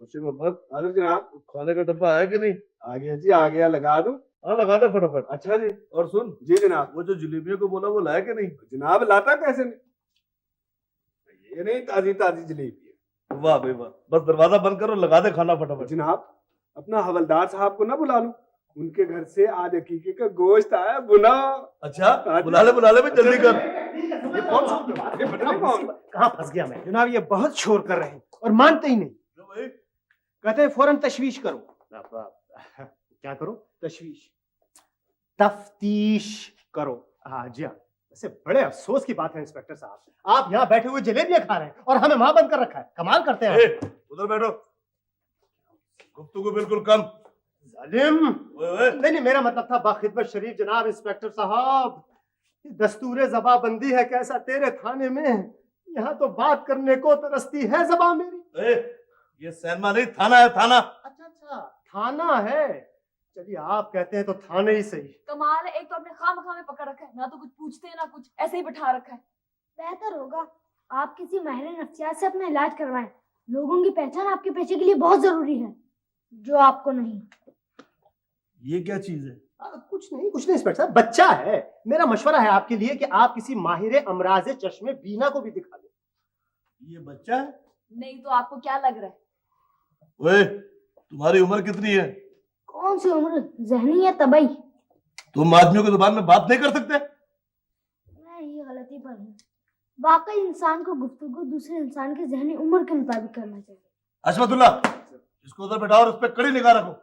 खुशी मोहम्मद, अरे जनाब, खाने का डब्बा है कि नहीं? आ गया जी, आ गया, लगा दूं? हाँ लगा दे फटाफट। अच्छा जी। और सुन, जी जनाब। वो जो जलेबियों को बोला वो लाया कि नहीं? जनाब लाता कैसे नहीं, ये नहीं ताजी ताजी जलेबी है। वाह भाई वाह, बस दरवाजा बंद करो, लगा दे खाना फटाफट। जनाब, अपना हवलदार साहब को ना बुला लूं? उनके घर से आज हकीके का गोश्त आया बुना। अच्छा बुला ले भी जल्दी कर। ये कौन शोर कर रहा है? पता नहीं कौन कहाँ फंस गया मैं। जनाब ये बहुत शोर कर रहे हैं और मानते ही नहीं। क्यों भाई? कहते हैं फौरन तशवीश करो। क्या करो? तशवीश, तफ्तीश करो। हाँ जी हाँ। वैसे बड़े अफसोस की बात है इंस्पेक्टर साहब, आप यहाँ बैठे हुए जलेबियां खा रहे हैं और हमें वहां बंद कर रखा है। कमाल करते हैं। उधर बैठो, गुफ्तगू बिल्कुल कम। जालिम। नहीं, मेरा मतलब था बाखिदमत शरीफ जनाब इंस्पेक्टर साहब, दस्तूर जबाबंदी है कैसा तेरे थाने में। यहाँ तो बात करने को तरसती है जबा मेरी। ये सैनमा नहीं, थाना है, थाना। अच्छा, थाना है। चलिए आप कहते हैं तो थाने ही सही। कमाल है, एक तो आपने खामखा में पकड़ रखा है, ना तो कुछ पूछते हैं ना कुछ, ऐसे ही बिठा रखा है। बेहतर होगा आप किसी माहिर नफ्सियात से अपना इलाज करवाएं। लोगों की पहचान आपके पेशे के लिए बहुत जरूरी है, जो आपको नहीं। ये क्या चीज है? कुछ नहीं इंस्पेक्टर साहब, बच्चा है। मेरा मशवरा है आपके लिए कि आप किसी माहिर अमराज चश्मे बीना को भी दिखा दें। ये बच्चा है? नहीं तो आपको क्या लग रहा है? ओए, तुम्हारी उम्र कितनी है? कौन सी उम्र, जहनी या तबई? तुम आदमियों की जुबान में बात नहीं कर सकते? मैं ये गलती पर हूँ। वाकई इंसान को गुफ्तगू दूसरे इंसान की जहनी उम्र के मुताबिक करना चाहिए। अशमतुल्ला, इसको उधर बैठाओ और उस पर कड़ी निगाह रखो।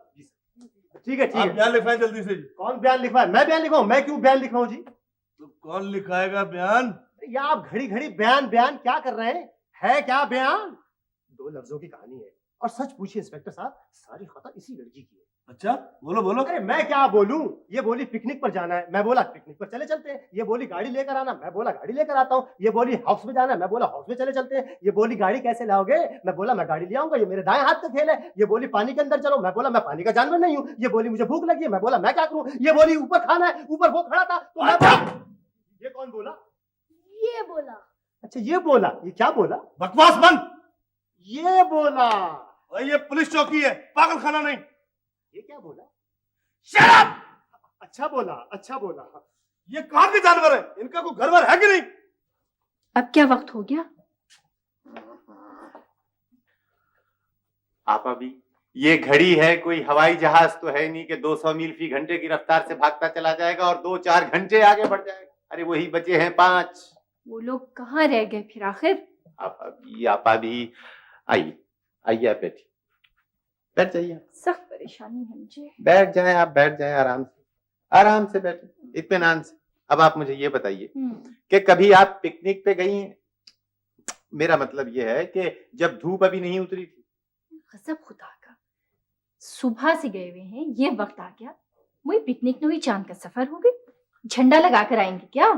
ठीक है। बयान लिखवाएं जल्दी से। कौन बयान लिखवाए? मैं बयान लिखवाऊं? मैं क्यों बयान लिखवाऊं जी? तो कौन लिखाएगा बयान? या आप घड़ी घड़ी बयान बयान क्या कर रहे हैं? है क्या बयान? 2 लफ्जों की कहानी है। और सच पूछिए इंस्पेक्टर साहब, सारी खता इसी लड़की की है। अच्छा बोलो बोलो। अरे मैं क्या बोलूं? ये बोली पिकनिक पर जाना है, मैं बोला पिकनिक पर चले चलते हैं। ये बोली गाड़ी लेकर आना, मैं बोला गाड़ी लेकर आता हूँ। ये बोली हाउस में जाना है, मैं बोला हाउस में चले चलते हैं। ये बोली गाड़ी कैसे लाओगे, मैं बोला मैं गाड़ी ले आऊंगा, ये मेरे दाएं हाथ का खेल है। ये बोली पानी के अंदर चलो, मैं बोला मैं पानी का जानवर नहीं हूँ। ये बोली मुझे भूख लगी है, मैं बोला मैं क्या करूँ। ये बोली ऊपर खाना है, ऊपर वो खड़ा था तो मैं बोला। ये कौन बोला? ये बोला। अच्छा ये बोला, ये क्या बोला? बकवास बंद। ये बोला। ये पुलिस चौकी है, पागल खाना नहीं। ये क्या बोला? Shut up! अच्छा बोला, अच्छा बोला। ये कहाँ के जानवर है? इनका कोई घर वर है कि नहीं? अब क्या वक्त हो गया? आप अभी ये घड़ी है, कोई हवाई जहाज तो है नहीं कि 200 मील फी घंटे की रफ्तार से भागता चला जाएगा और 2-4 घंटे आगे बढ़ जाएगा। अरे वही बचे हैं 5। वो लोग कहाँ रह गए फिर आखिर? आप अभी आइए आइए, आप बैठिए, बैठ जाइए। सख्त परेशानी है मुझे। बैठ जाएं, आप बैठ जाएं, आराम से बैठे, इत्मीनान से। अब आप मुझे ये बताइए कि कभी आप पिकनिक पे गई हैं? मेरा मतलब ये है कि जब धूप अभी नहीं उतरी थी। गजब खुदा का, सुबह से गए हुए हैं, ये वक्त आ गया। मुझे पिकनिक में चांद का सफर हो गई। झंडा लगा कर आएंगे क्या?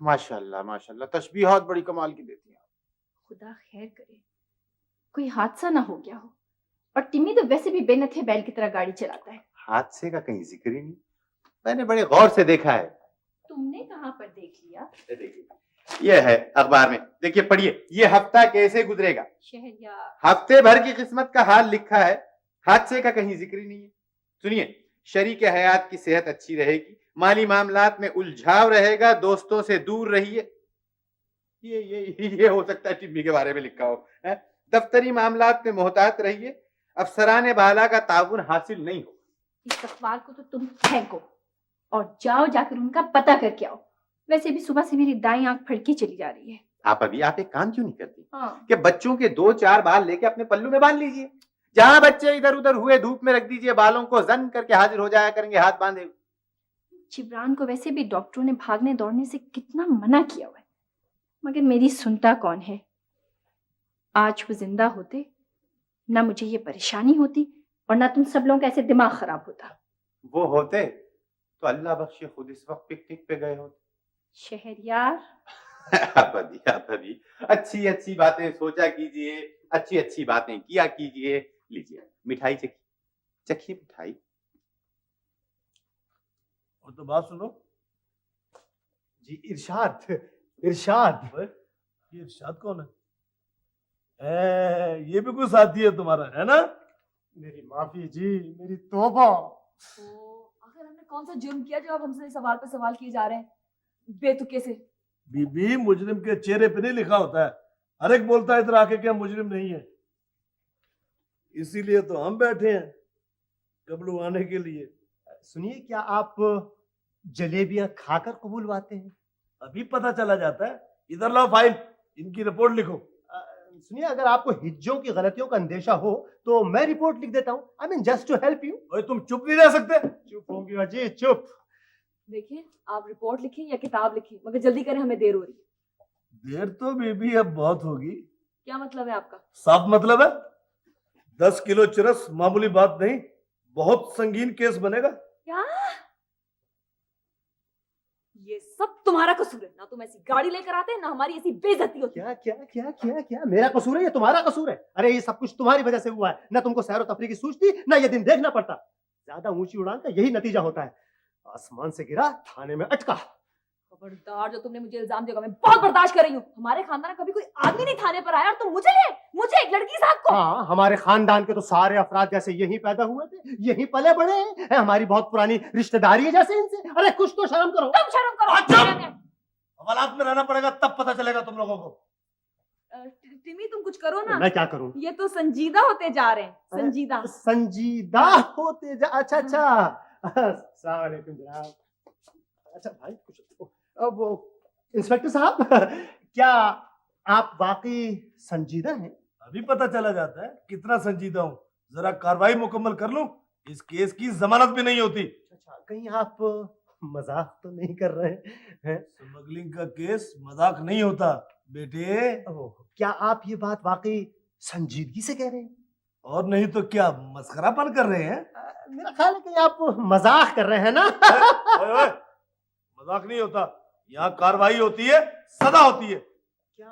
माशाल्लाह माशाल्लाह, तशबीहात बड़ी कमाल की देती हैं। खुदा खैर करे, कोई हादसा ना हो गया हो। और टिम्मी तो वैसे भी बेनथे बैल की तरह गाड़ी चलाता है। हादसे का कहीं जिक्र ही नहीं, मैंने बड़े गौर से देखा है। तुमने कहाँ पर देख लिया? देखिए ये है अखबार में, देखिए पढ़िए, ये हफ्ता कैसे गुजरेगा। शहरियार, हफ्ते भर की किस्मत का हाल लिखा है, हादसे का कहीं जिक्र ही नहीं है। सुनिए, शरीक हयात की सेहत अच्छी रहेगी, माली मामलात में उलझाव रहेगा, दोस्तों से दूर रहिए। ये हो सकता है टिम्मी के बारे में लिखा हो। दफ्तरी मामलात में मोहतात रहिए, अफसरान बाला का ताउन हासिल नहीं हो। इस अखबार को तो तुम फेंको और जाओ जाकर उनका पता करके आओ। वैसे भी सुबह से मेरी दाईं आंख फड़की चली जा रही है। आप एक काम क्यों नहीं करती? हाँ। कि बच्चों के 2-4 बाल लेके अपने पल्लू में बांध लीजिए। जहां बच्चे इधर उधर हुए धूप में रख दीजिए, बालों को जन करके हाजिर हो जाया करेंगे हाथ बांधे। जिब्रान को वैसे भी डॉक्टरों ने भागने दौड़ने से कितना मना किया हुआ है, मगर मेरी सुनता कौन है। आज वो जिंदा होते, ना मुझे ये परेशानी होती और ना तुम सब लोगों का ऐसे दिमाग खराब होता। वो होते तो अल्लाह बख्शे खुद इस वक्त पिकनिक पे गए होते। शहरियार, आप अभी अच्छी अच्छी बातें सोचा कीजिए, अच्छी अच्छी बातें किया कीजिए। लीजिए मिठाई चखिए मिठाई। और तो बात सुनो जी। इरशाद, इरशाद। ये इरशाद कौन है? ये भी कोई साथी है तुम्हारा, है ना? मेरी माफी जी, मेरी तौबा। आखिर हमने कौन सा जुर्म किया जो आप हमसे सवाल पे सवाल किए जा रहे हैं बेतुके से? बीबी, मुजरिम के चेहरे पे नहीं लिखा होता है, हर एक बोलता है इधर आके कि हम मुजरिम नहीं है। इसीलिए तो हम बैठे हैं कबलू आने के लिए। सुनिए, क्या आप जलेबियां खाकर कबूलवाते हैं? अभी पता चला जाता है। इधर लाओ फाइल, इनकी रिपोर्ट लिखो। सुनिए, अगर आपको हिज्जों की गलतियों का अंदेशा हो तो मैं रिपोर्ट लिख देता हूँ। I mean just to help you. ओए, तुम चुप नहीं रह सकते? चुप होंगे अजी, चुप। देखिए, आप रिपोर्ट लिखें या किताब लिखें, मगर जल्दी करें, हमें देर हो रही है। देर तो बीबी अब बहुत होगी। क्या मतलब है आपका? साफ मतलब है 10 किलो चरस मामूली बात नहीं, बहुत संगीन केस बनेगा। क्या? ये सब तुम्हारा कसूर है। ना तुम ऐसी गाड़ी लेकर आते, ना हमारी ऐसी बेइज्जती होती। क्या क्या क्या क्या क्या मेरा कसूर है या तुम्हारा कसूर है? अरे ये सब कुछ तुम्हारी वजह से हुआ है। ना तुमको सैर और तफरीह की सूझ थी, ना ये दिन देखना पड़ता। ज्यादा ऊंची उड़ान का यही नतीजा होता है। आसमान से गिरा, थाने में अटका। खबरदार, जो तुमने मुझे इल्जाम दिया, मैं बहुत बर्दाश्त कर रही हूँ। हमारे खानदान में कभी कोई आदमी नहीं थाने पर आया और तुम मुझे एक लड़की साथ को। हाँ, हमारे खानदान के तो सारे अफराद जैसे यहीं पैदा हुए थे, यहीं पले बड़े हैं। हमारी बहुत पुरानी रिश्तेदारी है जैसे इनसे। अरे कुछ तो शर्म करो। तुम शर्म करो। हवालात में रहना पड़ेगा, तब पता चलेगा तुम लोगों को। टिमी, तुम कुछ करो ना। मैं क्या करूं? ये तो संजीदा होते जा रहे हैं। संजीदा संजीदा होते जा। अच्छा अच्छा, अस्सलाम वालेकुम जनाब। अच्छा भाई, कुछ अब वो इंस्पेक्टर साहब, क्या आप वाकई संजीदा हैं? अभी पता चला जाता है कितना संजीदा हूँ। जरा कार्रवाई मुकम्मल कर लूं, इस केस की जमानत भी नहीं होती। अच्छा, कहीं आप मजाक तो नहीं कर रहे हैं? स्मगलिंग का केस मजाक नहीं होता बेटे। क्या आप ये बात वाकई संजीदगी से कह रहे हैं? और नहीं तो क्या मस्खरापन कर रहे हैं? मेरा ख्याल है कि आप मजाक कर रहे हैं ना। ओए, ओए, मजाक नहीं होता, यहाँ कार्रवाई होती है, सजा होती है। क्या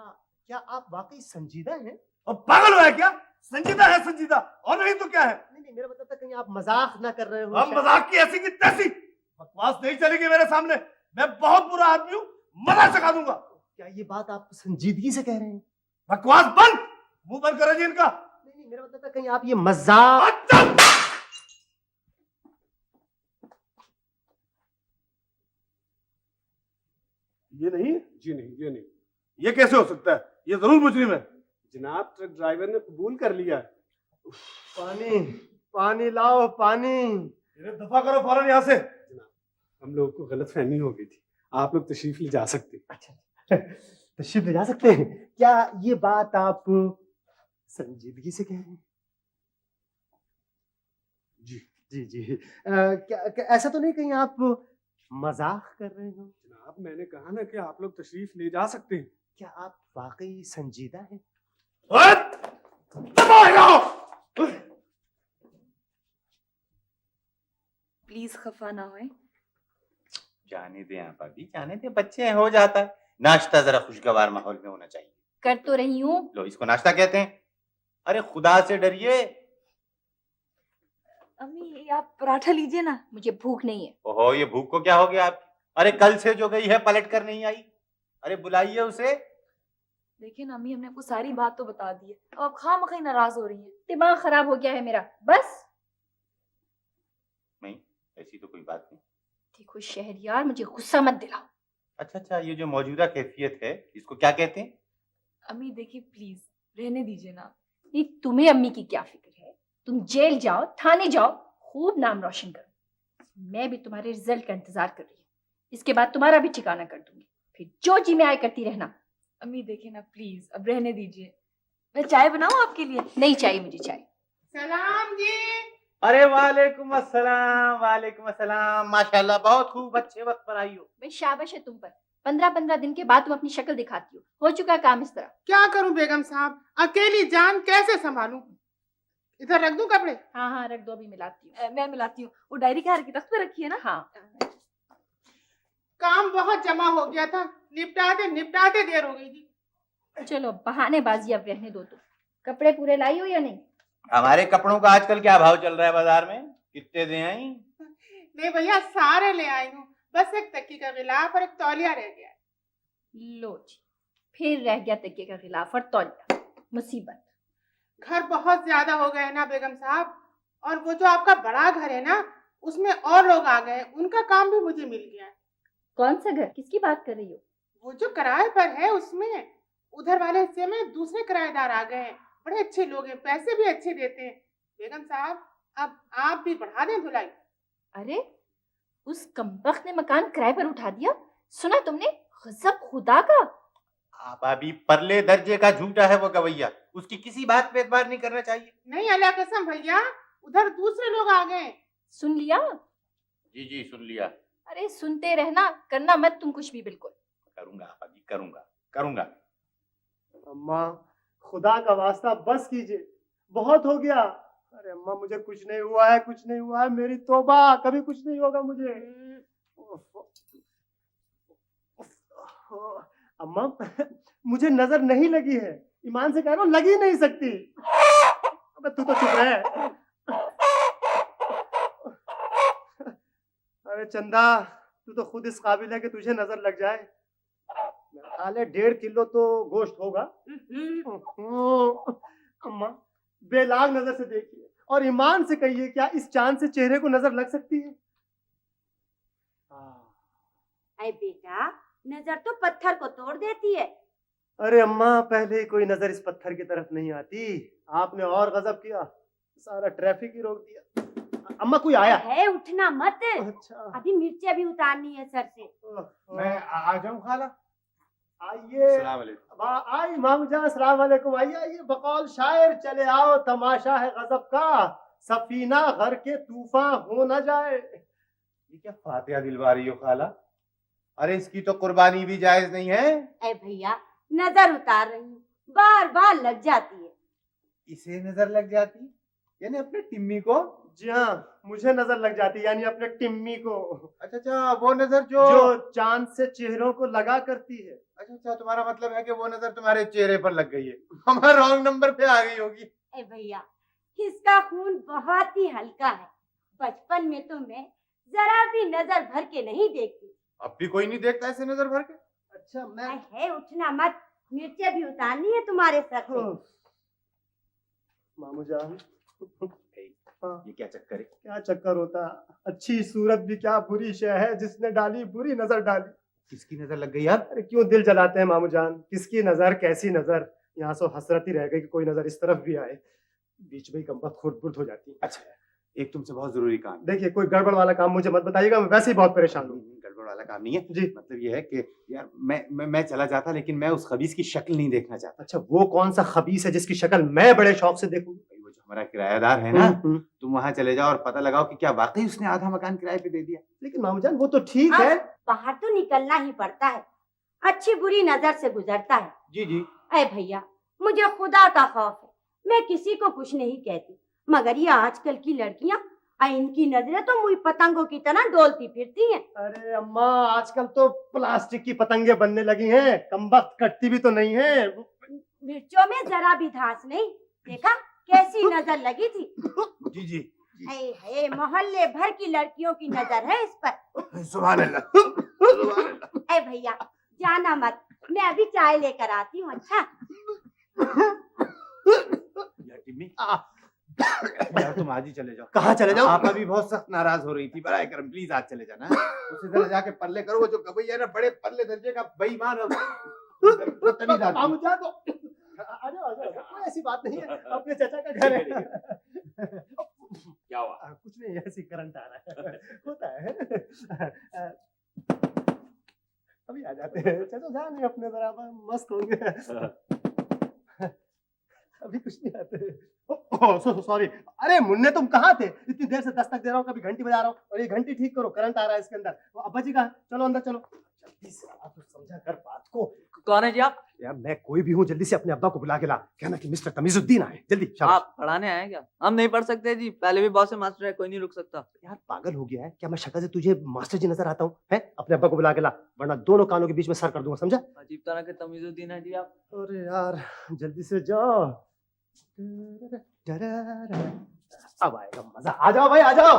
क्या आप वाकई संजीदा हैं? और पागल हुआ है क्या? संजीदा है संजीदा, और नहीं तो क्या है? नहीं, मेरा मतलब था कहीं आप मजाक ना कर रहे हो। हम मजाक की ऐसी की तैसी बकवास नहीं चलेगी मेरे सामने। मैं बहुत बुरा आदमी हूँ, मजा चखा दूंगा। क्या ये बात आप संजीदगी से कह रहे हैं? बकवास बंद, मुंह बंद करो जी इनका। नहीं, मेरा मतलब था कहीं आप ये मजाक। ये नहीं, जी नहीं, ये नहीं ये कैसे हो सकता है? ये जरूर मुजरिम है। जनाब, ट्रक ड्राइवर ने कबूल कर लिया है। पानी पानी लाओ, पानी। इन्हें दफा करो फौरन यहाँ से। हम लोगों को गलतफहमी हो गई थी, आप लोग तशरीफ ले जा सकते हैं। अच्छा, तशरीफ ले जा सकते हैं। क्या ये बात आप संजीदगी से कह रहे हैं? जी जी जी। क्या ऐसा तो नहीं कहीं आप मजाक कर रहे हो? जनाब, मैंने कहा ना कि आप लोग तशरीफ ले जा सकते हैं। क्या आप वाकई संजीदा हैं? प्लीज खफा ना होए। जाने दे आप अभी, जाने दे, बच्चे हैं, हो जाता है। नाश्ता जरा खुशगवार माहौल में होना चाहिए। कर तो रही हूँ। लो, इसको नाश्ता कहते हैं। अरे खुदा से डरिए। अम्मी, आप पराठा लीजिए ना। मुझे भूख नहीं है। ओहो, ये भूख को क्या हो गया आप? अरे कल से जो गई है पलट कर नहीं आई। अरे बुलाइए उसे। देखिए ना अम्मी, हमने आपको सारी बात तो बता दी है, अब आप खामखा नाराज हो रही हैं। दिमाग खराब हो गया है मेरा, बस। नहीं, ऐसी तो कोई बात नहीं। देखो शहरयार, मुझे गुस्सा मत दिलाओ। अच्छा अच्छा, ये जो मौजूदा कैफियत है इसको क्या कहते हैं? अम्मी देखिए, प्लीज रहने दीजिए ना। नहीं, तुम्हें अम्मी की क्या फिक्र है? तुम जेल जाओ, थाने जाओ, खूब नाम रोशन करो। मैं भी तुम्हारे रिजल्ट का इंतजार कर रही हूँ। इसके बाद तुम्हारा भी ठिकाना कर दूंगी, फिर जो जी में आए करती रहना। अम्मी देखिए ना, प्लीज अब रहने दीजिए। मैं चाय बनाऊं आपके लिए? नहीं चाहिए मुझे चाय। सलाम जी। अरे वालेकुम अस्सलाम, वालेकुम अस्सलाम। माशाल्लाह, बहुत खूब, अच्छे वक्त पर आई हो। भाई शाबाश है तुम पर। 15-15 दिन के बाद तुम अपनी शक्ल दिखाती हो चुका काम इस तरह। क्या करूं बेगम साहब, अकेली जान कैसे संभालूं? इधर रख दूं कपड़े? हाँ हाँ रख दो, अभी मिलाती हूँ। मैं मिलाती हूँ। वो डायरी क्या की तख्त पे रखी है ना? हाँ। काम बहुत जमा हो गया था, निपटाते देर हो गई थी। चलो बहानेबाजी अब रहने दो। तुम कपड़े पूरे लाई हो या नहीं? हमारे कपड़ों का आजकल क्या भाव चल रहा है बाजार में? कितने दे आई? नहीं भैया, सारे ले आई हूँ, बस एक तकिए का गिलाफ और एक तौलिया रह गया। लो जी, फिर रह गया तकिए का गिलाफ और तौलिया। मुसीबत। घर बहुत ज्यादा हो गए ना बेगम साहब, और वो जो आपका बड़ा घर है ना, उसमें और लोग आ गए, उनका काम भी मुझे मिल गया है। कौन सा घर, किसकी बात कर रही हो? वो जो किराए पर है उसमें, उधर वाले हिस्से में दूसरे किराएदार आ गए हैं, बड़े अच्छे लोग हैं, पैसे भी अच्छे देते हैं। बेगम साहब, अब आप भी बढ़ा दें धुलाई। अरे उस कमबख्त ने मकान किराए पर उठा दिया, सुना तुमने? गजब खुदा का। आप अभी परले दर्जे का झूठा है वो गवैया, उसकी किसी बात पे एतबार नहीं करना चाहिए। नहीं अल्लाह कसम भैया, उधर दूसरे लोग आ गए। सुन लिया? जी जी सुन लिया। अरे सुनते रहना, करना मत तुम कुछ भी। बिल्कुल करूंगा आप अभी, करूंगा करूंगा। अम्मा खुदा का वास्ता बस कीजिए, बहुत हो गया। अरे अम्मा मुझे कुछ नहीं हुआ है, कुछ नहीं हुआ है, मेरी तौबा, कभी कुछ नहीं होगा मुझे। अम्मा मुझे नजर नहीं लगी है, ईमान से कह रहा हूं, लगी नहीं सकती। अबे तू तो चुप रहे। अरे चंदा, तू तो खुद इस काबिल है कि तुझे नजर लग जाए। मेरा ख्याल है 1.5 किलो तो गोश्त होगा। अम्मा बेलाग नजर से देखिए और ईमान से कहिए, क्या इस चांद से चेहरे को नजर लग सकती है? अरे बेटा, नजर तो पत्थर को तोड़ देती है। अरे अम्मा, पहले ही कोई नजर इस पत्थर की तरफ नहीं आती, आपने और गजब किया, सारा ट्रैफिक ही रोक दिया। अम्मा कोई आया है, उठना मत। अच्छा अभी मिर्चें भी उतारनी है सर से। मैं आ जाऊं खाला? आइए। अस्सलाम वालेकुम। आई मामू जान, अस्सलाम वालेकुम। आइए आइए, बकौल शायर चले आओ, तमाशा है गजब का, सफीना घर के तूफान हो न जाए। ये क्या फातिहा दिलवा रही हो खाला? अरे इसकी तो कुर्बानी भी जायज नहीं है। अरे भैया, नजर उतार रही हूँ, बार बार लग जाती है। इसे नजर लग जाती यानी अपने टिम्मी को? जी हाँ, मुझे नजर लग जाती, यानी अपने टिम्मी को। अच्छा अच्छा, वो नजर जो चांद से चेहरों को लगा करती है। अच्छा अच्छा, तुम्हारा मतलब है कि वो नजर तुम्हारे चेहरे पर लग गई है, हमारे रॉन्ग नंबर पे आ गई होगी। अरे भैया, इसका खून बहुत ही हल्का है। बचपन में तो मैं जरा भी नजर भर के नहीं देखती। अब भी कोई नहीं देखता ऐसे नजर भर के? अच्छा मैं है, उठना मत, मिर्चें भी उतारनी है तुम्हारे सर से। मामू जान, ये क्या चक्कर है? क्या चक्कर होता, अच्छी सूरत भी क्या बुरी शय है, जिसने डाली बुरी नजर डाली। किसकी नजर लग गई यार? अरे क्यों दिल जलाते हैं मामू जान, किसकी नजर कैसी नजर, यहाँ से हसरत ही रह गई कि कोई नजर इस तरफ भी आए, बीच में ही कमबख्त खुर्द-बुर्द हो जाती है। अच्छा, एक तुमसे बहुत जरूरी काम है। देखिए कोई गड़बड़ वाला काम मुझे मत बताइएगा, मैं वैसे ही बहुत परेशान हूँ। गड़बड़ वाला काम नहीं है जी। मतलब ये है कि यार मैं चला जाता, लेकिन मैं उस खबीस की शक्ल नहीं देखना चाहता। अच्छा, वो कौन सा खबीस है जिसकी शक्ल मैं बड़े शौक से देखूं? भाई वो जो हमारा किराएदार है ना, तुम वहां चले जाओ और पता लगाओ कि क्या वाकई उसने आधा मकान किराए पे दे दिया। लेकिन मामू जान वो तो ठीक है। बाहर तो निकलना ही पड़ता है, अच्छी बुरी नजर से गुजरता है। जी जी। अरे भैया, मुझे खुदा का खौफ है, मैं किसी को कुछ नहीं कहती, मगर ये आजकल की लड़कियां, इनकी नजरें तो मुई पतंगों की तरह डोलती फिरती हैं। अरे अम्मा, आजकल तो प्लास्टिक की पतंगे बनने लगी हैं, कमबख्त कटती भी तो नहीं है। मिर्चों में जरा भी धांस नहीं, देखा कैसी नजर लगी थी। जी जी। हे मोहल्ले भर की लड़कियों की नजर है इस पर। सुभान अल्लाह, सुभान अल्लाह। ए भैया, जाना मत, मैं अभी चाय लेकर आती हूँ। अच्छा यार टिम्मी, यार तुम आज ही चले जाओ। कहाँ चले जाओ? आप अभी बहुत सख्त नाराज हो रही थी, बड़ा करम प्लीज आज चले जाना। उसे जरा जाके पल्ले करो, वो जो गवैया है ना, बड़े पल्ले दर्जे का बेईमान और बदतमीज आदमी। मामू जान तो आ जाओ, कोई ऐसी बात नहीं है, अपने चाचा का घर है। क्या हुआ? कुछ नहीं, ऐसी करंट आ रहा है, होता है। अभी आ जाते हैं, चलो जाने अपने बराबर मस्त होंगे। अभी कुछ नहीं आते। सॉरी, अरे मुन्ने तुम कहाँ थे? इतनी देर से दस्तक दे रहा हूँ, कभी घंटी बजा रहा हूँ, और ये घंटी ठीक करो, करंट आ रहा है इसके अंदर। अब्बा जी कहाँ? चलो अंदर चलो। जल्दी से आप समझा कर बात को। कौन है जी आप? यार मैं कोई भी हूँ, जल्दी से अपने अब्बा को बुला के ला, कहना कि मिस्टर तमीजुद्दीन आए, जल्दी। शाबाश। आप पढ़ाने आए क्या? हम नहीं पढ़ सकते जी, पहले भी बहुत से मास्टर है, कोई नहीं रुक सकता। यार पागल हो गया है क्या? मैं शक्ल से तुझे मास्टर जी नजर आता हूँ? है, अपने अब्बा को बुला के ला, वरना दोनों कानों के बीच में सर कर दूंगा, समझा? अजीब तरह के तमीजुद्दीन है जी आप। अरे यार जल्दी से जाओ, अब आएगा मजा। आ जाओ भाई, आ जाओ,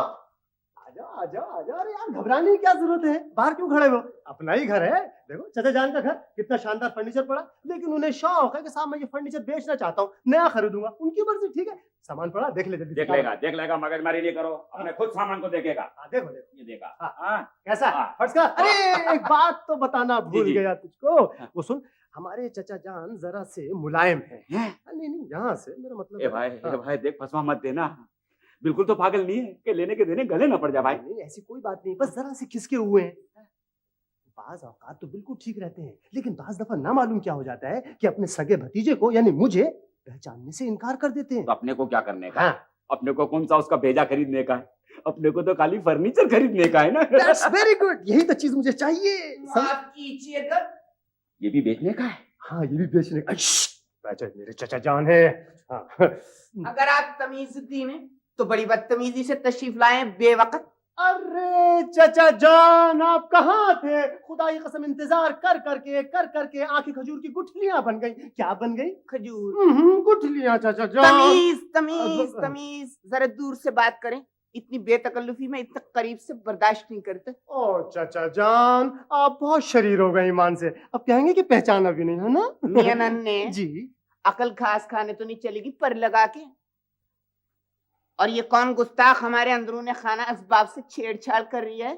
आ जाओ, आ जाओ, आ जाओ। अरे घबराने की क्या जरूरत है, बाहर क्यों खड़े हो? अपना ही घर है। देखो चाचा जान का घर, कितना शानदार फर्नीचर पड़ा, लेकिन उन्हें शौक है कि साहब मैं ये फर्नीचर बेचना चाहता हूँ, नया खरीदूंगा। उनकी मर्जी, ठीक है, सामान पड़ा, देख ले जल्दी। देख लेगा, मगजमारी नहीं करो, अपने खुद सामान को देखेगा। देखो देखो ये देखा। हाँ। कैसा हाँ। First class. अरे एक बात तो बताना भूल जी। गया तुझको। वो सुन, हमारे चचा जान जरा से मुलायम है। नहीं नहीं, यहाँ से मेरा मतलब ए भाई देख, फंसवा मत देना, बिल्कुल तो पागल नहीं है कि लेने के देने गले ना पड़ जाए भाई। नहीं, ऐसी कोई बात नहीं, बस जरा से खिसके हुए हैं। बाज औकात तो बिल्कुल ठीक रहते हैं, लेकिन बाज दफा ना मालूम क्या हो जाता है कि अपने सगे भतीजे को यानी मुझे पहचानने से इनकार कर देते हैं। तो अपने को क्या करने का? हाँ। अपने को कौन सा उसका भेजा खरीदने का है, अपने को तो खाली फर्नीचर खरीदने का है ना। That's very good, यही तो चीज मुझे चाहिए। माफ कीजिएगा, ये भी बेचने का है? हाँ, ये भी बेचने का। पहचान, मेरे चचा जान है। हाँ। अगर आप तमीजुद्दीन हैं तो बड़ी बदतमीजी से तशरीफ लाए बेवकत। अरे चचा जान, आप कहाँ थे? खुदा की कसम, इंतजार कर करके आंखें खजूर की गुठलियां बन गई। क्या बन गई? खजूर। गुठलियां चचा जान। तमीज, जरा दूर से बात करें, इतनी बेतकल्लुफी में इतना करीब से बर्दाश्त नहीं करते। ओ चचा जान, आप बहुत शरीर हो गए ईमान से, अब कहेंगे कि पहचाना भी नहीं, है ना? मियां नन्हे जी। अकल खास खाने तो नहीं चलेगी पर लगा के। और ये कौन गुस्ताख हमारे अंदरूने खाना असबाब से छेड़छाड़ कर रही है?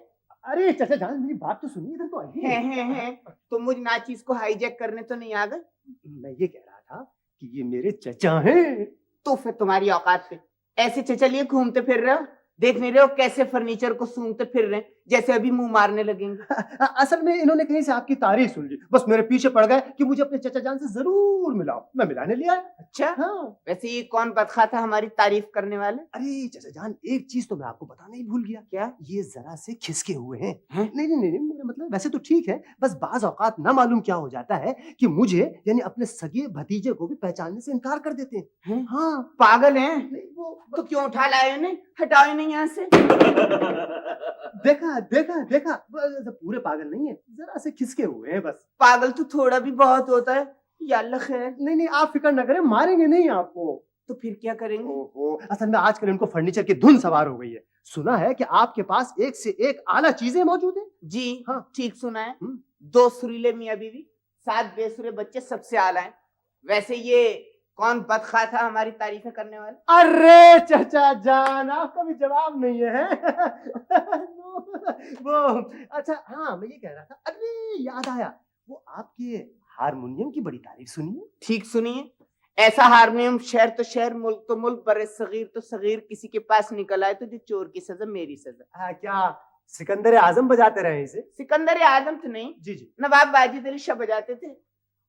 अरे चचा जान, मेरी बात तो सुनिए, इधर तो आइए। है। तो मुझ नाचीज को हाईजैक करने तो नहीं आ गए? मैं ये कह रहा था कि ये मेरे चचा हैं। तो फिर तुम्हारी औकात पे ऐसे चचा लिए घूमते फिर रहे हो? देख नहीं रहे हो कैसे फर्नीचर को सूंघते फिर रहे हैं, जैसे अभी मुंह मारने लगेंगे। असल में इन्होंने कहीं से आपकी तारीफ सुन ली, बस मेरे पीछे पड़ गए कि मुझे अपने चचा जान से जरूर मिलाओ। मैं मिलाने लिया। अच्छा। हाँ। वैसे ये कौन बदखा था हमारी तारीफ करने वाले? अरे चचा जान, एक चीज तो मैं आपको बताना ही भूल गया। क्या? ये जरा से खिसके हुए हैं। नहीं, मेरा मतलब वैसे तो ठीक है, बस बाज औकात ना मालूम क्या हो जाता है कि मुझे यानी अपने सगे भतीजे को भी पहचानने से इनकार कर देते हैं। हाँ। पागल हैं? वो तो क्यों उठा लाए उन्हें? हटाओ इन्हें यहाँ से। देखा पूरे पागल नहीं है, जरा से खिसके हुए हैं बस। पागल तो थोड़ा भी बहुत होता है। या अल्लाह खैर। नहीं, आप फिक्र न करें, मारेंगे नहीं आपको। तो फिर क्या करेंगे? ओहो, असल में आजकल इनको फर्नीचर की धुन सवार हो गई है। सुना है कि आपके पास एक से एक आला चीजें मौजूद हैं। जी हाँ। ठीक सुना है। 2 सुरीले मियाँ बीवी, 7 बेसुरे बच्चे, सबसे आला है। वैसे ये कौन बदखा था हमारी तारीफें करने वाले? अरे चचा जान, आपका भी जवाब नहीं है। वो अच्छा, हाँ मैं ये कह रहा था, अरे याद आया, वो आपके हारमोनियम की बड़ी तारीफ सुनी है। ठीक सुनिए, ऐसा हारमोनियम शहर तो शहर, मुल्क तो मुल्क, बड़े सगीर तो सगीर किसी के पास निकल आए तो जो चोर की सजा मेरी सजा। हाँ, क्या सिकंदर आजम बजाते रहे इसे? सिकंदर आजम तो नहीं जी। नवाब वाजिद अली शाह बजाते थे।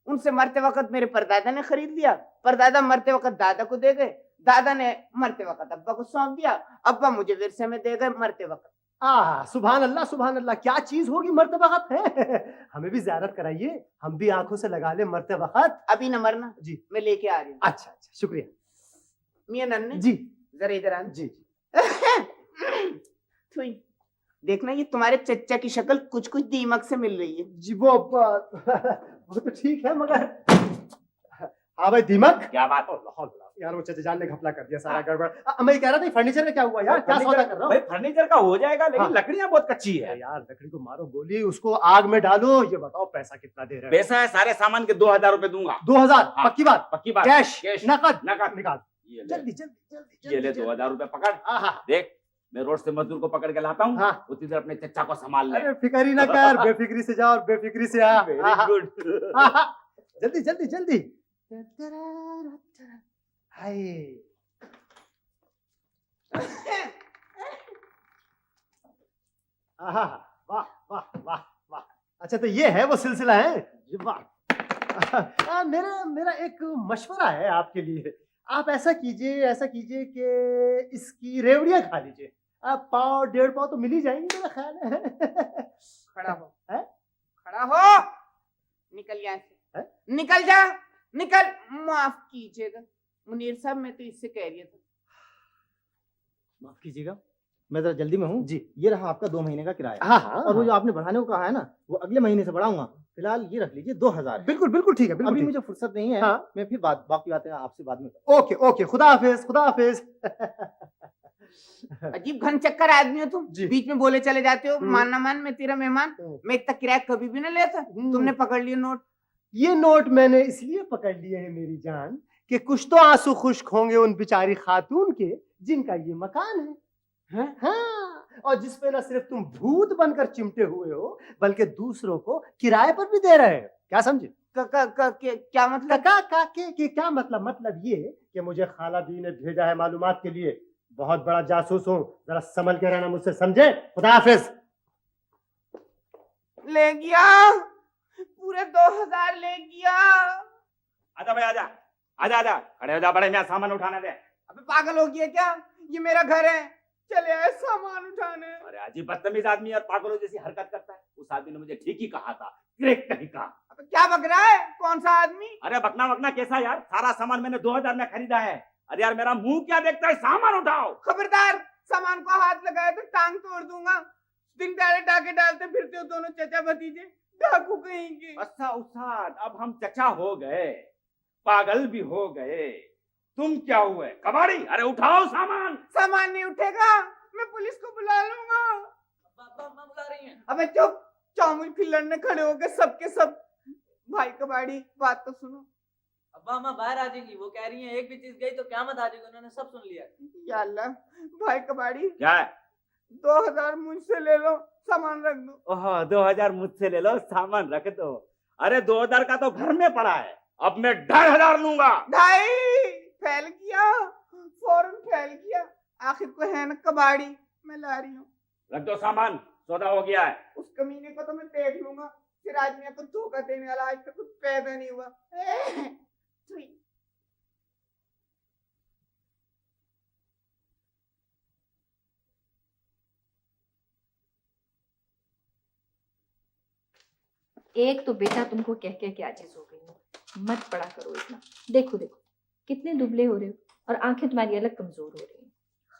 उनसे मरते वक्त मेरे परदादा ने खरीद लिया, परदादा मरते वक्त दादा को दे गए, दादा ने मरते वक्त अब्बा को सौंप दिया, अब्बा मुझे विरसे में दे गए मरते वक्त। सुभान अल्लाह, क्या चीज होगी मरते वक्त है। हमें भी ज़ियारत कराइए, हम भी आंखों से लगा ले मरते वक्त। अभी न मरना जी, मैं लेके आ रही हूँ। अच्छा, शुक्रिया। मियां नन्हे जी, जरा इधर आना। जी। देखना, ये तुम्हारे चच्चा की शक्ल कुछ कुछ दीमक से मिल रही है। जी वो तो ठीक है, मगर हाँ भाई, दीमक क्या बात? यार वो चचा जान ने घपला कर दिया सारा गड़बड़। मैं कह रहा था फर्नीचर का क्या हुआ यार? क्या सौदा कर रहा भाई फर्नीचर का हो जाएगा, लेकिन लकड़ियां बहुत कच्ची है यार। लकड़ी को मारो गोली, उसको आग में डालो। ये बताओ पैसा कितना दे रहे हो? पैसा है सारे सामान के 2000 रुपए दूंगा। 2000? पक्की बात? पक्की बात। कैश? नकद निकाल जल्दी। जल्दी। ये ले 2000 रुपए पकड़। देख, मैं रोड से मजदूर को पकड़ के लाता हूँ। हाँ। उसी तरह अपने चचा को संभाल ले। अरे फिक्र ही ना कर, बेफिक्री से जाओ और बेफिक्री से आ। Very good. जल्दी। हाय। वाह। अच्छा, तो ये है वो सिलसिला है। वाह। मेरा एक मशवरा है आपके लिए। आप ऐसा कीजिए कि इसकी रेवड़ियां खा लीजिए। आप 1.5 पाव तो मिल ही जाएंगे मेरा ख्याल है। खड़ा हो। निकल यहाँ से। निकल जा, निकल। माफ कीजिएगा मुनीर साहब, मैं तो इससे कह रही था। माफ कीजिएगा, मैं जरा जल्दी में हूँ जी। ये रहा आपका 2 महीने का किराया। हाँ। और वो जो आपने बढ़ाने को कहा है ना, वो अगले महीने से बढ़ाऊंगा। फिलहाल ये रख लीजिए 2000। बिल्कुल ठीक है। अभी मुझे फुर्सत नहीं है। हाँ। मैं फिर बाकी बातें आपसे बाद में। ओके, खुदा हाफिज। अजीब घन चक्कर आदमी हो तुम, जी। बीच में बोले चले जाते हो। हम्म। मान ना मान, मैं तेरा मेहमान, मैं इतना किराया कभी भी ना लेता। तुमने पकड़ लिया नोट। ये नोट मैंने इसलिए पकड़ लिए हैं मेरी जान कि कुछ तो आंसू खुश्क होंगे उन बेचारी खातून के जिनका ये मकान है। हाँ, और जिसपे न सिर्फ तुम भूत बनकर चिमटे हुए हो बल्कि दूसरों को किराए पर भी दे रहे हो। क्या समझे? क्या मतलब? के क्या मतलब ये कि मुझे खाला दी ने भेजा है मालूमात के लिए। बहुत बड़ा जासूस हूँ, जरा संभल के रहना मुझसे, समझे? खुदा हाफिज। ले गया, पूरे 2000 ले गया। आजा भाई आजा, आजा आजा, खड़े हो जा, बड़े मियां सामान उठाने दे। अबे पागल हो गया क्या? ये मेरा घर है, चले आए सामान उठाने। अरे अजीब बदतमीज आदमी और पागलों जैसी हरकत करता है। उस आदमी ने मुझे ठीक ही कहा था, करेक्ट नहीं कहा। अबे क्या बक रहा है? कौन सा आदमी? अरे बकना वकना कैसा यार, सारा सामान मैंने 2000 में खरीदा है। अरे यार मेरा मुंह क्या देखता है, सामान उठाओ। खबरदार, सामान को हाथ लगाया तो टांग तोड़ दूंगा। दिन दहाड़े डाके डालते फिरते हो दोनों चचा भतीजे, डाकू कहेंगे। अच्छा उस्ताद, अब हम चचा हो गए, पागल भी हो गए, तुम क्या हुए कबाड़ी? अरे उठाओ सामान। सामान नहीं उठेगा, मैं पुलिस को बुला लूंगा। अम्मा बुला रही हैं। अबे चुप, चामुल फिर लड़ने खड़े हो गए सबके सब। भाई कबाड़ी, बात तो सुनो। अब्बा अम्मा बाहर आ जाएंगी, वो कह रही हैं एक भी चीज गई तो क़यामत आ जाएगी, उन्होंने सब सुन लिया। या अल्लाह, भाई कबाड़ी क्या है? 2000 मुझसे ले लो, सामान रख दो। ओह 2000 मुझसे ले लो, सामान रख दो। अरे 2000 का तो घर में पड़ा है, अब मैं 2500 लूंगा। ढाई फैल गया, फौरन फैल गया। आखिर को है ना कबाड़ी, मैं ला रही हूँ। रख दो सामान, सौदा हो गया है। उस कमीने को तो मैं देख लूंगा, फिर आदमी को धोखा देने वाला आज तक कुछ पैदा नहीं हुआ। छुई। एक तो बेटा तुमको कह के आजिज हो गई हो, मत पड़ा करो इतना। देखो देखो कितने दुबले हो रहे हो और आंखें तुम्हारी अलग कमजोर हो रही हैं।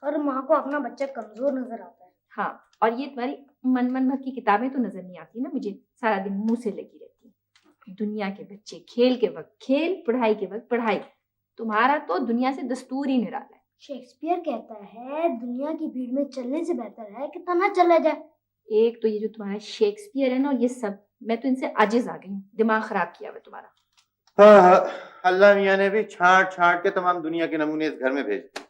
हर माँ को अपना बच्चा कमजोर नजर आता है। हाँ, और ये तुम्हारी मन भर की किताबें तो नजर नहीं आती ना मुझे, सारा दिन मुंह से लगी रहती है। दुनिया के बच्चे खेल के वक्त खेल, पढ़ाई के वक्त पढ़ाई, तुम्हारा तो दुनिया से दस्तूर ही निराला है। शेक्सपियर कहता है दुनिया की भीड़ में चलने से बेहतर है कि तना चला जाए। एक तो ये जो तुम्हारा शेक्सपियर है ना, और ये सब, मैं तो इनसे आजिज आ गई हूँ। दिमाग खराब किया हुआ तुम्हारा। हाँ, अल्लाह मियाँ ने भी छांट छांट के तमाम दुनिया के नमूने इस घर में भेज दिए।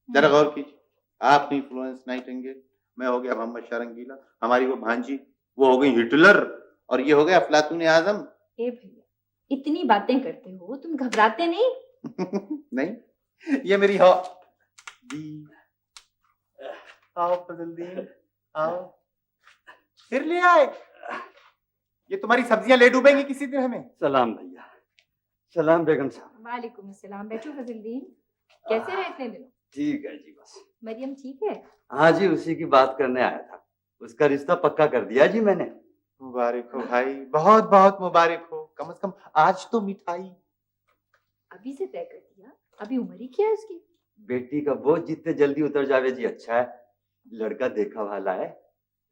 जरा गौर कीजिए, आप नहीं फ्लोरेंस नाइटिंगेल, मैं हो गया मोहम्मद शाह रंगीला, हमारी वो भांजी वो हो गई हिटलर, और ये हो गया अफलातून आजम। ए भैया, इतनी बातें करते हो, तुम घबराते नहीं? नहीं, ये मेरी हो दी। आओ फजलदीन, आओ। फिर ले आए? ये तुम्हारी सब्जियां ले डूबेंगी किसी दिन हमें। सलाम भैया। सलाम बेगम साहब। वालेकुम अस्सलाम। बैठो फजलदीन, कैसे रहे इतने दिनों? ठीक है जी, बस। मरियम ठीक है? हाँ जी, उसी की बात करने आया था, उसका रिश्ता पक्का कर दिया जी मैंने। मुबारक हो भाई, बहुत बहुत मुबारक हो। कम से कम आज तो मिठाई। अभी से तय कर दिया? अभी उम्र ही क्या है उसकी? बेटी का बोझ जितने जल्दी उतर जावे जी अच्छा है। लड़का देखा वाला है,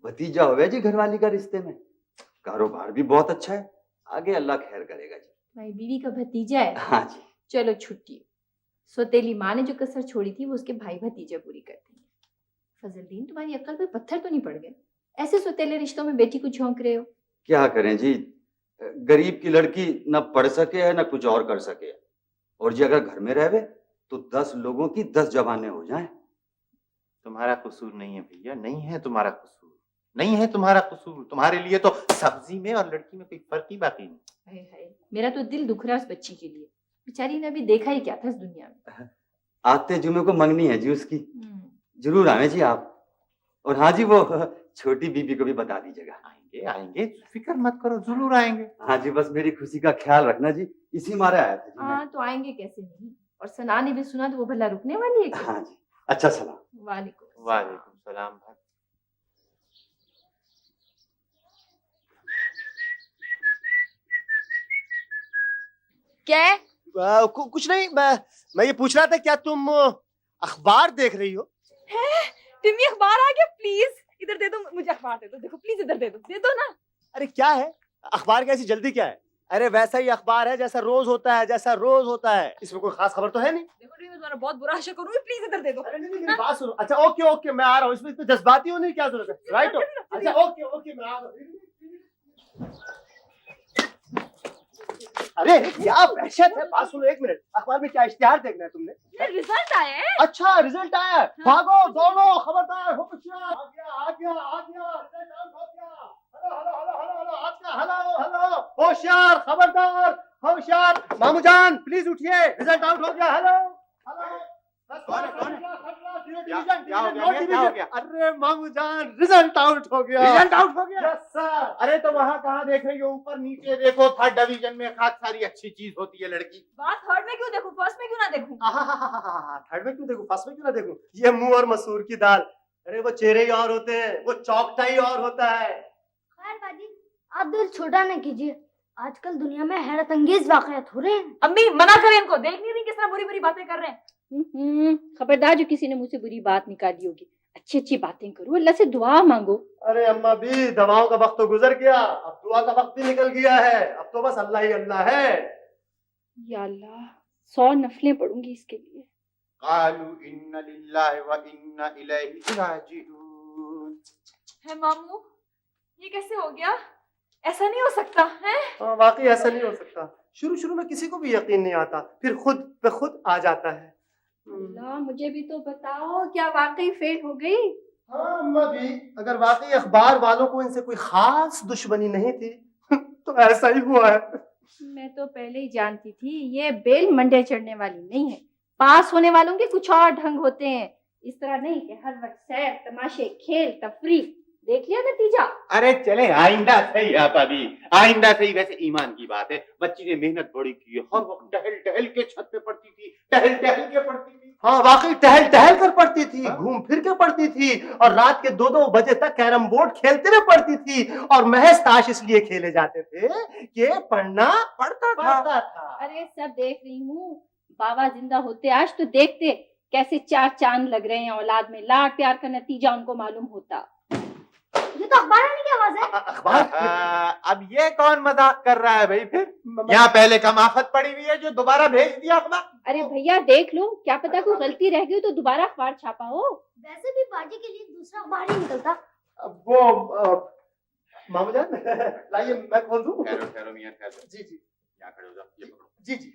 भतीजा होवे जी घरवाली का रिश्ते में, कारोबार भी बहुत अच्छा है, आगे अल्लाह खैर करेगा जी। भाई बीवी का भतीजा है? हाँ जी। चलो छुट्टी। सोतेली माँ ने जो कसर छोड़ी थी वो उसके भाई भतीजे पूरी कर देंगे। फजलदीन, तुम्हारी अक्ल पे पत्थर तो नहीं पड़ गए? ऐसे सोतेले रिश्तों में बेटी को झोंक रहे हो। क्या करें जी, गरीब की लड़की न पढ़ सके है न कुछ और कर सके, और जी अगर घर में रहे तो 10 लोगों की 10 जबानें हो जाएं। तुम्हारा कसूर नहीं है भैया, नहीं है तुम्हारा कसूर, नहीं है तुम्हारा कसूर। तुम्हारे लिए तो सब्जी में और लड़की में कोई फर्क ही बाकी नहीं। हाय हाय, मेरा तो दिल दुख रहा है उस बच्ची के लिए। बेचारी ने अभी देखा ही क्या था इस दुनिया में। आते जुमे को मंगनी है जी उसकी, जरूर आवे जी आप। और हाँ जी, वो छोटी बीबी को भी बता दीजिएगा। आएंगे आएंगे, फिक्र मत करो, जरूर आएंगे। हाँ जी, बस मेरी खुशी का ख्याल रखना जी, इसी मारे आया था जी मैं। हाँ तो आएंगे कैसे नहीं, और सना ने भी सुना तो वो भला रुकने वाली है क्या? हाँ जी, अच्छा सलाम। वालेकुम वालेकुम सलाम भाई। क्या है? कुछ नहीं, मैं ये पूछ रहा था क्या तुम अखबार देख रही हो? टिम्मी अखबार आ गया, प्लीज इधर दे दो, मुझे अखबार दे दो। देखो प्लीज इधर दे दो ना। अरे क्या है अखबार का ऐसी जल्दी क्या है? अरे वैसा ही अखबार है जैसा रोज होता है, जैसा रोज होता है, इसमें कोई खास खबर तो है नहीं। देखो मैं तुम्हारा बहुत बुरा आशा करूंगी, प्लीज इधर दे दो। अरे नहीं, मेरी बात सुनो। अच्छा ओके ओके, मैं आ रहा हूँ, इसमें इतनी जज्बाती होने की क्या जरूरत है, राइट हो? अच्छा ओके ओके, मैं आ रहा हूँ। अरे क्या वहशत है, बात सुनो एक मिनट, अखबार में क्या इश्तिहार देखना है तुमने? रिजल्ट आया है। अच्छा रिजल्ट आया है, भागो दौड़ो, खबरदार, होशियार, आ गया आ गया आ गया, रिजल्ट आउट हो गया, hello hello hello hello hello, आ गया, हेलो हेलो, होशियार, खबरदार, होशियार, मामू जान प्लीज उठिए, रिजल्ट आउट हो गया, हेलो हेलो। कौन है, कौन है? क्या हो गया, नॉट क्या हो गया? अरे मामू जान रिजल्ट आउट हो गया। रिजल्ट आउट हो गया? Yes sir. अरे तो वहाँ कहाँ देख रही हो, ऊपर नीचे देखो, थर्ड डिवीजन में खास सारी अच्छी चीज होती है लड़की। बात थर्ड में क्यों देखूं, फर्स्ट में क्यों ना देखूं? थर्ड में क्यों देखूं, फर्स्ट में क्यों ना देखूं? ये मुंह और मसूर की दाल, अरे वो चेहरे ही और होते हैं, वो चौकटा ही और होता है। खैर बाजी, आप दिल छोटा न कीजिए, आजकल दुनिया में हैरत अंगेज वाकयात हो रहे हैं। अम्मी मना करें इनको, देख नहीं रही किस तरह बुरी बुरी बातें कर रहे हैं। खबरदार जो किसी ने मुझसे बुरी बात निकाली होगी। अच्छी अच्छी बातें करो, अल्लाह से दुआ मांगो। अरे अम्मा भी, दवाओं का वक्त तो गुजर गया, अब दुआ का वक्त भी निकल गया है, अब तो बस अल्लाह ही अल्लाह है। या अल्लाह, 100 नफलें पढ़ूंगी इसके लिए। कालू इन्ना लिल्लाहि व इन्ना इलैहि राजिऊन। है मामू, ये कैसे हो गया? ऐसा नहीं हो सकता है। हाँ वाकई ऐसा नहीं हो सकता, शुरू शुरू में किसी को भी यकीन नहीं आता, फिर खुद पे खुद आ जाता है। अल्लाह मुझे भी तो बताओ, क्या वाकई फेल हो गई? हाँ अम्मा भी, अगर वाकई अखबार वालों को इनसे कोई खास दुश्मनी नहीं थी तो ऐसा ही हुआ है। मैं तो पहले ही जानती थी ये बेल मंडे चढ़ने वाली नहीं है। पास होने वालों के कुछ और ढंग होते हैं, इस तरह नहीं कि हर वक्त सैर तमाशे खेल तफरीह। देख लिया नतीजा। अरे चले आइंदा सही आप अभी, आइंदा सही। वैसे ईमान की बात है, बच्ची ने मेहनत बड़ी की है, हर वक्त टहल टहल के छत पे पढ़ती थी, टहल टहल के पढ़ती थी। हाँ वाकई टहल टहल कर पढ़ती थी, घूम फिर के पढ़ती थी, और रात के 2-2 बजे तक कैरम बोर्ड खेलते हुए पढ़ती थी, और महज ताश इसलिए खेले जाते थे कि पढ़ना पड़ता था। अरे सब देख रही हूँ, बाबा जिंदा होते आज तो देखते कैसे 4 चांद लग रहे हैं औलाद में। लाड प्यार का नतीजा उनको मालूम होता। ये तो अखबार आने की आवाज है। अखबार? अब ये कौन मजाक कर रहा है भाई? फिर यहाँ पहले कम आफत पड़ी हुई है जो दोबारा भेज दिया अखबार। अरे भैया देख लो, क्या पता कोई गलती रह गई तो दोबारा अखबार छापा हो। वैसे भी बाजी के लिए दूसरा अखबार ही निकलता। वो मामू जान लाइए मैं खोल दूं। ठहरो ठहरो मियां ठहरो। जी जी यहाँ खड़े हो जाओ, ये पकड़ो। जी जी।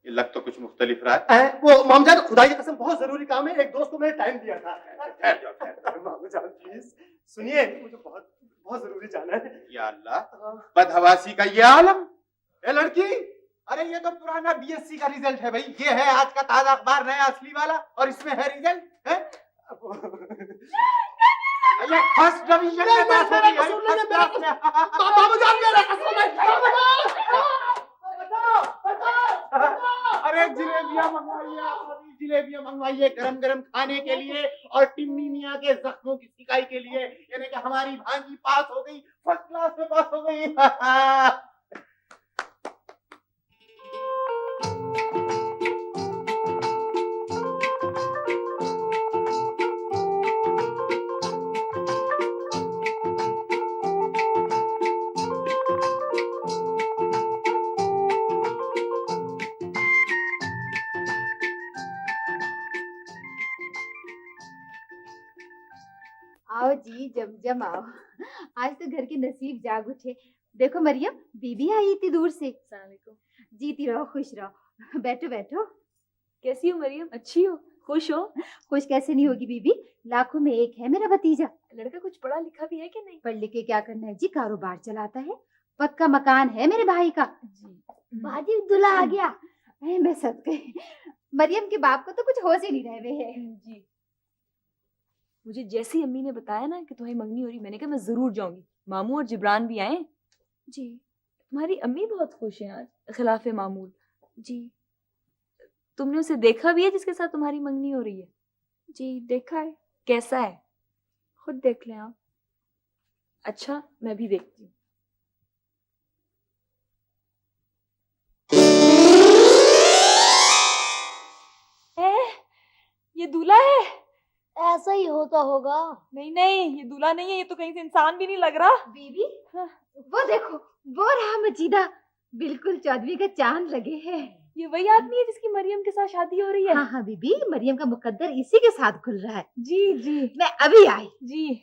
ये लग तो कुछ मुख्तलिफ रहा है। वो मामू जान खुदाई की कसम बहुत जरूरी काम है, एक दोस्त को मैंने टाइम दिया था। ठहर जाओ, ठहर जाओ। मामू जान प्लीज सुनिए, मुझे बहुत बहुत जरूरी जाना है। या अल्लाह, बदहवासी का ये आलम। ए लड़की, अरे ये तो पुराना बीएससी का रिजल्ट है भाई, ये है आज का ताजा अखबार, नया असली वाला, और इसमें है रिजल्ट है। ये फर्स्ट डिवीजन में पास हो गई है, फर्स्ट क्लास में। मामू जान मेरा कसम अरे जिलेबियां मंगवाइए आप सभी, जिलेबियां मंगवाइए गरम गरम खाने के लिए, और टिम्मी मियां के जख्मों की सिकाई के लिए। यानी कि हमारी भांजी पास हो गई, फर्स्ट क्लास में पास हो गई। आओ जी, जम आओ। आज तो घर के नसीब जाग उठे। देखो मरियम, बीबी आई इतनी दूर से। जीती रहो, खुश रहो। बैठो बैठो। कैसी हो मरियम? अच्छी हो, खुश हो? खुश कैसे नहीं होगी बीबी, लाखों में एक है मेरा भतीजा। लड़का कुछ पढ़ा लिखा भी है कि नहीं? पढ़ लिख के क्या करना है जी, कारोबार चलाता है, पक्का मकान है मेरे भाई का। बाजी दूल्हा आ गया। मैं सब गई। मरियम के बाप को तो कुछ होश ही नहीं रहे हुए है जी। मुझे जैसी अम्मी ने बताया ना कि तुम्हारी मंगनी हो रही, मैंने कहा मैं जरूर जाऊंगी। मामू और जिब्रान भी आए जी। तुम्हारी अम्मी बहुत खुश हैं आज, खिलाफे मामूल। जी। तुमने उसे देखा भी है जिसके साथ तुम्हारी मंगनी हो रही है? जी देखा है। कैसा है? खुद देख लें आप। अच्छा मैं भी देखती हूँ। ये दूल्हा है? ऐसा ही होता होगा। नहीं नहीं, ये दूल्हा नहीं है, ये तो कहीं से इंसान भी नहीं लग रहा। बीबी वो देखो, वो रहा मजीदा, बिल्कुल चौदवी का चांद लगे है। ये वही आदमी है जिसकी मरियम के साथ शादी हो रही है? हाँ हाँ बीबी, मरियम का मुकद्दर इसी के साथ खुल रहा है। जी जी, मैं अभी आई। जी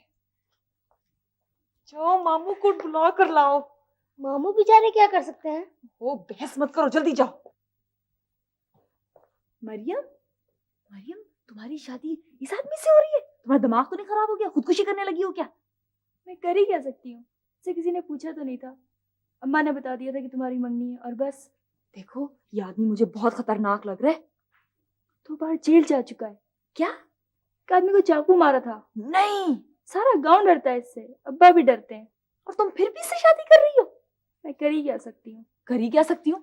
जाओ मामू को बुला कर लाओ। मामू बेचारे क्या कर सकते हैं? ओ बहस मत करो, जल्दी जाओ। मरियम, मरियम तुम्हारी शादी इस आदमी से हो रही है? तुम्हारा दिमाग तो नहीं खराब हो गया? खुदकुशी करने लगी हो क्या? मैं कर ही क्या सकती हूँ, से किसी ने पूछा तो नहीं था, अम्मा ने बता दिया था कि तुम्हारी मंगनी है और बस। देखो ये आदमी मुझे बहुत खतरनाक लग रहा है। 2 बार जेल जा चुका है। क्या? एक आदमी को चाकू मारा था। नहीं, सारा गांव डरता है इससे, अब्बा भी डरते हैं। और तुम फिर भी इससे शादी कर रही हो? मैं कर ही क्या सकती हूँ? कर ही क्या सकती हूँ?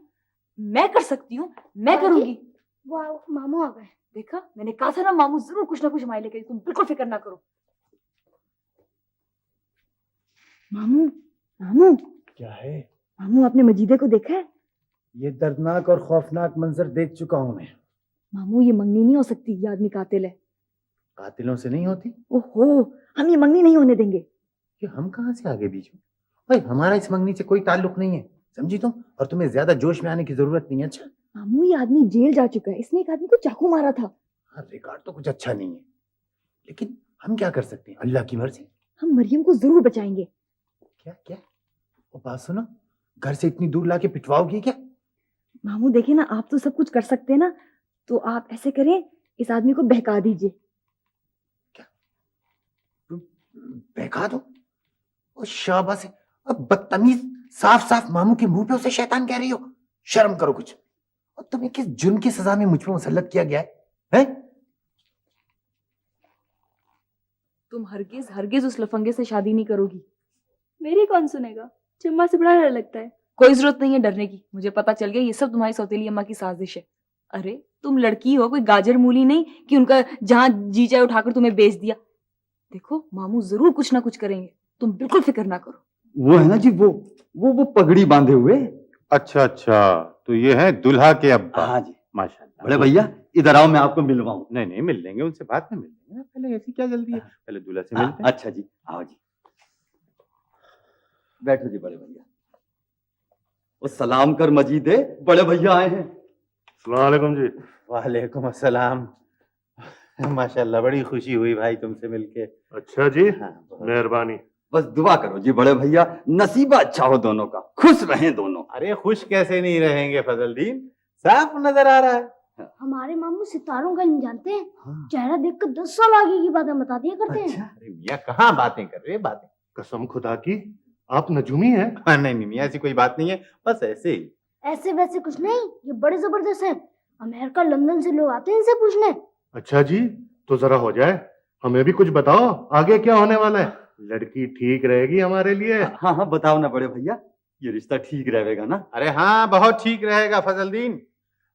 मैं कर सकती हूँ, मैं करूंगी। वाह, मामू आ गए। देखा, मैंने कहा था ना मामू जरूर कुछ ना कुछ हमारे लिए करेगी, तुम बिल्कुल फिक्र ना करो। मामू, मामू क्या है? मामू आपने मजीदे को देखा है? ये दर्दनाक और खौफनाक मंजर देख चुका हूं मैं। मामू ये मंगनी नहीं हो सकती, ये आदमी कातिल है। कातिलों से नहीं होती? ओहो, हम ये मंगनी नहीं होने देंगे। कि हम कहाँ से आगे बीच में? भाई हमारा इस मंगनी से कोई ताल्लुक नहीं है, समझी तुम? और तुम्हें ज्यादा जोश में आने की जरूरत नहीं है। अच्छा मामू ये आदमी जेल जा चुका है, इसने एक आदमी को चाकू मारा था। हाँ, रिकॉर्ड तो कुछ अच्छा नहीं है, लेकिन हम क्या कर सकते हैं? अल्लाह की मर्जी। हम मरियम को जरूर बचाएंगे। क्या क्या? वो बात सुनो, घर से इतनी दूर लाके पिटवाओगी क्या? मामू देखिए ना, आप तो सब कुछ कर सकते हैं ना, तो आप ऐसे करें, इस आदमी को बहका दीजिए। क्या? बहका दो? ओ शाबाश है। अब बदतमीज, साफ साफ मामू के मुंह पे उसे शैतान कह रही हो। शर्म करो कुछ। और तुम्हें किस जुर्म की सजा में मुझ पर मुसल्लत किया गया है? तुम हरगिज हरगिज उस लफंगे से शादी नहीं करोगी। मेरी कौन सुनेगा? चम्मा से बड़ा डर लगता है। कोई जरूरत नहीं है डरने की, मुझे पता चल गया ये सब तुम्हारी सौतेली अम्मा की साजिश है। अरे तुम लड़की हो, कोई गाजर मूली नहीं कि उनका जहां जी चाहे उठाकर तुम्हें बेच दिया। देखो मामू जरूर कुछ ना कुछ करेंगे, तुम बिल्कुल फिक्र ना करो। वो है ना जी, वो पगड़ी बांधे हुए। अच्छा अच्छा, तो ये है दुल्हा के अब्बा। हाँ जी। माशाल्लाह। बड़े भैया इधर आओ, मैं आपको मिलवाऊं। नहीं नहीं, मिल लेंगे उनसे, बाद में मिल लेंगे ना। पहले ऐसी क्या जल्दी है? पहले दूल्हा से मिलते हैं। अच्छा जी, आओ जी, बैठो जी बड़े भैया। वो सलाम कर मजीदे, बड़े भैया आए हैं। अस्सलाम वालेकुम जी। वालेकुम अस्सलाम। माशाल्लाह, बड़ी खुशी हुई भाई तुमसे मिलके। अच्छा जी, हाँ, बहुत। मेहरबानी। बस दुआ करो जी बड़े भैया, नसीबा अच्छा हो दोनों का, खुश रहें दोनों। अरे खुश कैसे नहीं रहेंगे फजलदीन, साफ नजर आ रहा है। हमारे मामू सितारों का नहीं जानते हैं। चेहरा देखकर 10 साल आगे की बातें बता दिया करते हैं। अरे मियाँ कहाँ बातें कर रहे हैं? बातें कसम खुदा की, आप नजूमी हैं। हाँ, नहीं नहीं मियाँ, ऐसी कोई बात नहीं है, बस ऐसे ही। ऐसे वैसे कुछ नहीं, ये बड़े जबरदस्त हैं। अमेरिका लंदन से लोग आते हैं इनसे पूछने। अच्छा जी, तो जरा हो जाए, हमें भी कुछ बताओ, आगे क्या होने वाला है? लड़की ठीक रहेगी हमारे लिए? हाँ हाँ बताओ ना बड़े भैया, ये रिश्ता ठीक रहेगा ना? अरे हाँ, बहुत ठीक रहेगा फजलदीन।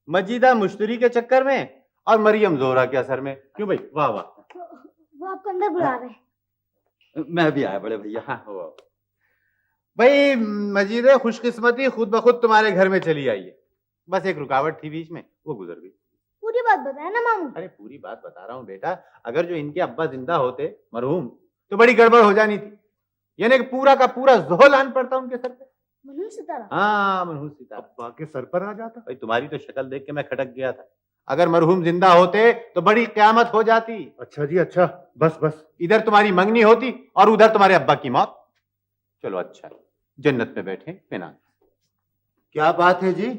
मजीदा मुश्तरी के चक्कर में और मरियम जोहरा के असर में। क्यों भाई? वाह वाह। वो आपको अंदर बुला रहे हैं। मैं भी आया बड़े भैया। हाँ वाह भाई, मजीदे खुशकिस्मती खुद ब खुद तुम्हारे घर में चली आई है। बस एक रुकावट थी बीच में, वो गुजर गई। पूरी बात बताया ना मामू। अरे पूरी बात बता रहा हूँ बेटा, अगर जो इनके अब्बा जिंदा होते मरहूम, तो बड़ी गड़बड़ हो जानी थी। यानी कि पूरा का पूरा जोहल आन पड़ता उनके सर पे। मनहूस सितारा। हाँ, मनहूस सितारा अब्बा के सर पर आ जाता। भाई तुम्हारी तो शक्ल देख के मैं खटक गया था। अगर मरहूम जिंदा होते तो बड़ी क्यामत हो जाती। अच्छा जी अच्छा, बस बस। इधर तुम्हारी मंगनी होती और उधर तुम्हारे अब्बा की मौत। चलो अच्छा, जन्नत में बैठे बिना। क्या बात है जी?